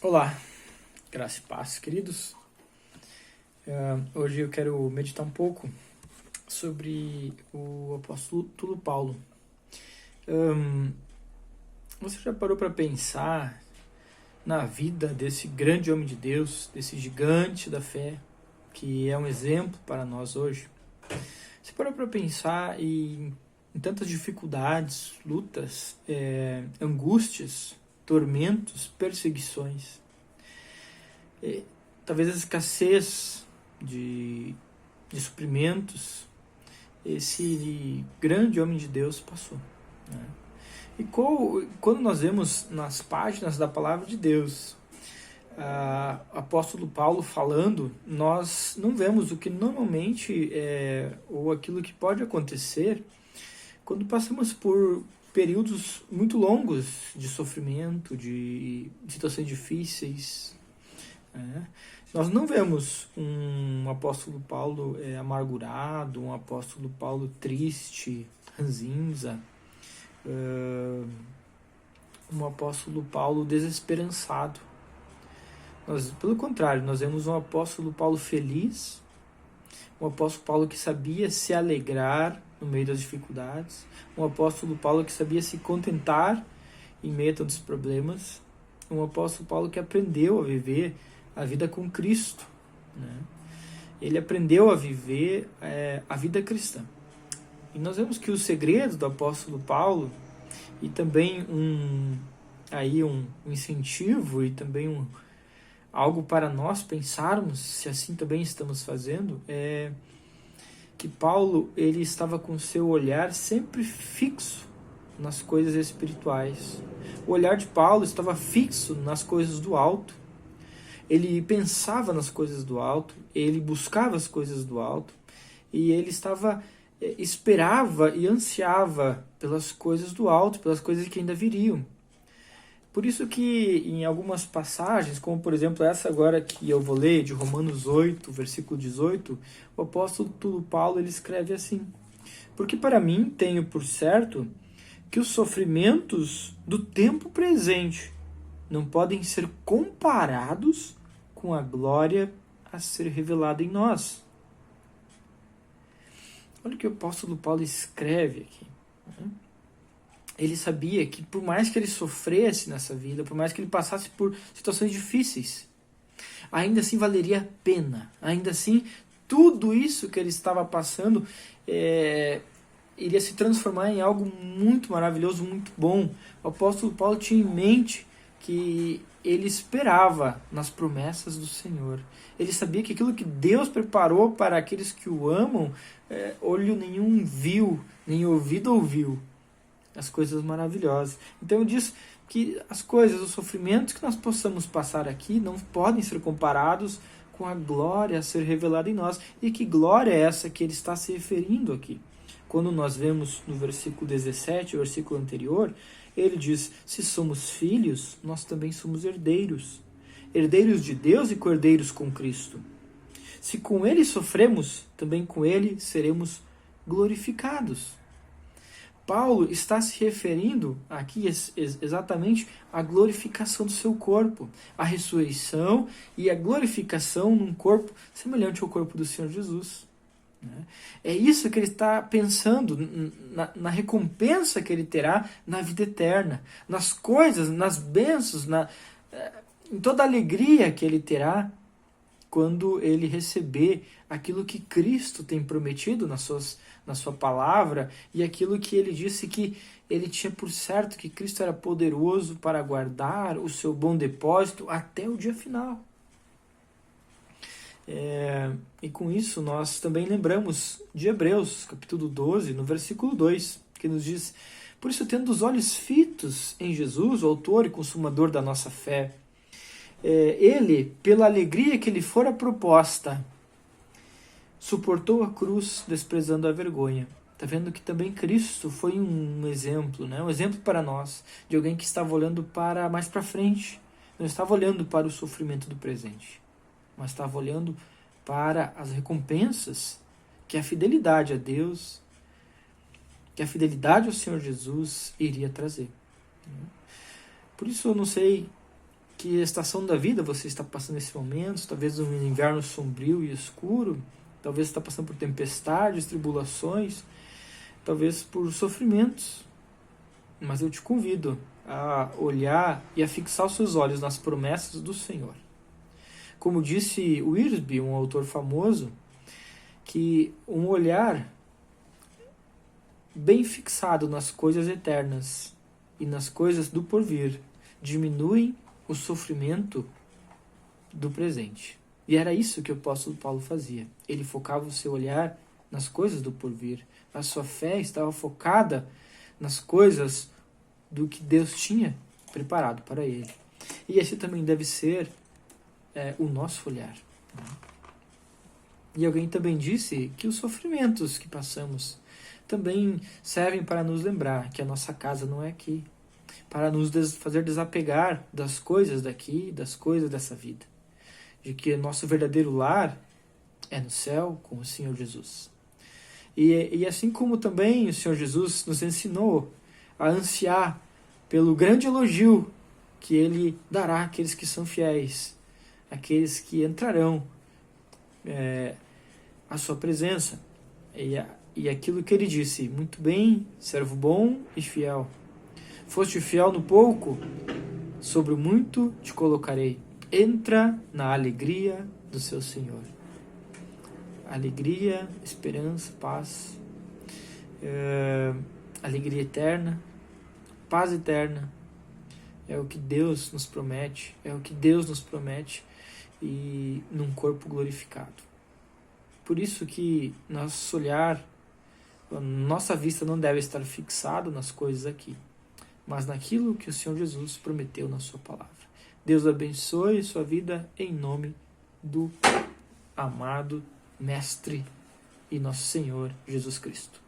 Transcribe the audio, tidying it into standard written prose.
Olá, graça e paz, queridos. Hoje eu quero meditar um pouco sobre o apóstolo Paulo. Você já parou para pensar na vida desse grande homem de Deus, desse gigante da fé, que é um exemplo para nós hoje? Você parou para pensar em tantas dificuldades, lutas, angústias, tormentos, perseguições? Talvez a escassez de suprimentos esse grande homem de Deus passou, né? E quando nós vemos nas páginas da palavra de Deus apóstolo Paulo falando, nós não vemos o que normalmente ou aquilo que pode acontecer quando passamos por períodos muito longos de sofrimento, de situações difíceis. Nós não vemos um apóstolo Paulo amargurado, um apóstolo Paulo triste, ranzinza, um apóstolo Paulo desesperançado. Pelo contrário, nós vemos um apóstolo Paulo feliz, um apóstolo Paulo que sabia se alegrar no meio das dificuldades, um apóstolo Paulo que sabia se contentar em meio a tantos problemas, um apóstolo Paulo que aprendeu a viver a vida com Cristo, né? Ele aprendeu a viver a vida cristã. E nós vemos que o segredo do apóstolo Paulo, e também um incentivo e também algo para nós pensarmos se assim também estamos fazendo, é que Paulo ele estava com seu olhar sempre fixo nas coisas espirituais. O olhar de Paulo estava fixo nas coisas do alto. Ele pensava nas coisas do alto, ele buscava as coisas do alto, e ele esperava e ansiava pelas coisas do alto, pelas coisas que ainda viriam. Por isso que em algumas passagens, como por exemplo essa agora que eu vou ler, de Romanos 8, versículo 18, o apóstolo Paulo ele escreve assim: porque para mim tenho por certo que os sofrimentos do tempo presente não podem ser comparados com a glória a ser revelada em nós. Olha o que o apóstolo Paulo escreve aqui. Ele sabia que por mais que ele sofresse nessa vida, por mais que ele passasse por situações difíceis, ainda assim valeria a pena. Ainda assim, tudo isso que ele estava passando iria se transformar em algo muito maravilhoso, muito bom. O apóstolo Paulo tinha em mente que ele esperava nas promessas do Senhor. Ele sabia que aquilo que Deus preparou para aqueles que o amam, olho nenhum viu, nem ouvido ouviu. As coisas maravilhosas. Então eu disse que as coisas, os sofrimentos que nós possamos passar aqui não podem ser comparados com a glória a ser revelada em nós. E que glória é essa que ele está se referindo aqui? Quando nós vemos no versículo 17, o versículo anterior, ele diz: se somos filhos, nós também somos herdeiros. Herdeiros de Deus e co-herdeiros com Cristo. Se com ele sofremos, também com ele seremos glorificados. Paulo está se referindo aqui exatamente à glorificação do seu corpo, à ressurreição e à glorificação num corpo semelhante ao corpo do Senhor Jesus. É isso que ele está pensando, na recompensa que ele terá na vida eterna, nas coisas, nas bênçãos, em toda a alegria que ele terá quando ele receber aquilo que Cristo tem prometido na sua palavra e aquilo que ele disse que ele tinha por certo que Cristo era poderoso para guardar o seu bom depósito até o dia final. E com isso nós também lembramos de Hebreus, capítulo 12, no versículo 2, que nos diz: por isso, tendo os olhos fitos em Jesus, o autor e consumador da nossa fé, ele, pela alegria que lhe fora proposta, suportou a cruz, desprezando a vergonha. Está vendo que também Cristo foi um exemplo, né? Um exemplo para nós, de alguém que estava olhando para mais para frente, não estava olhando para o sofrimento do presente, mas estava olhando para as recompensas que a fidelidade a Deus, que a fidelidade ao Senhor Jesus iria trazer. Por isso eu não sei que estação da vida você está passando nesse momento, talvez um inverno sombrio e escuro, talvez você está passando por tempestades, tribulações, talvez por sofrimentos, mas eu te convido a olhar e a fixar os seus olhos nas promessas do Senhor. Como disse Wiersbe, um autor famoso, que um olhar bem fixado nas coisas eternas e nas coisas do porvir diminui o sofrimento do presente. E era isso que o apóstolo Paulo fazia. Ele focava o seu olhar nas coisas do porvir. A sua fé estava focada nas coisas do que Deus tinha preparado para ele. E esse também deve ser o nosso olhar. E alguém também disse que os sofrimentos que passamos também servem para nos lembrar que a nossa casa não é aqui, para nos fazer desapegar das coisas daqui, das coisas dessa vida, de que nosso verdadeiro lar é no céu com o Senhor Jesus. E assim como também o Senhor Jesus nos ensinou a ansiar pelo grande elogio que Ele dará àqueles que são fiéis, aqueles que entrarão à sua presença. E aquilo que Ele disse: muito bem, servo bom e fiel. Foste fiel no pouco, sobre o muito te colocarei. Entra na alegria do seu Senhor. Alegria, esperança, paz, alegria eterna, paz eterna, é o que Deus nos promete, e num corpo glorificado. Por isso que nosso olhar, nossa vista não deve estar fixado nas coisas aqui, mas naquilo que o Senhor Jesus prometeu na sua palavra. Deus abençoe sua vida em nome do amado Mestre e nosso Senhor Jesus Cristo.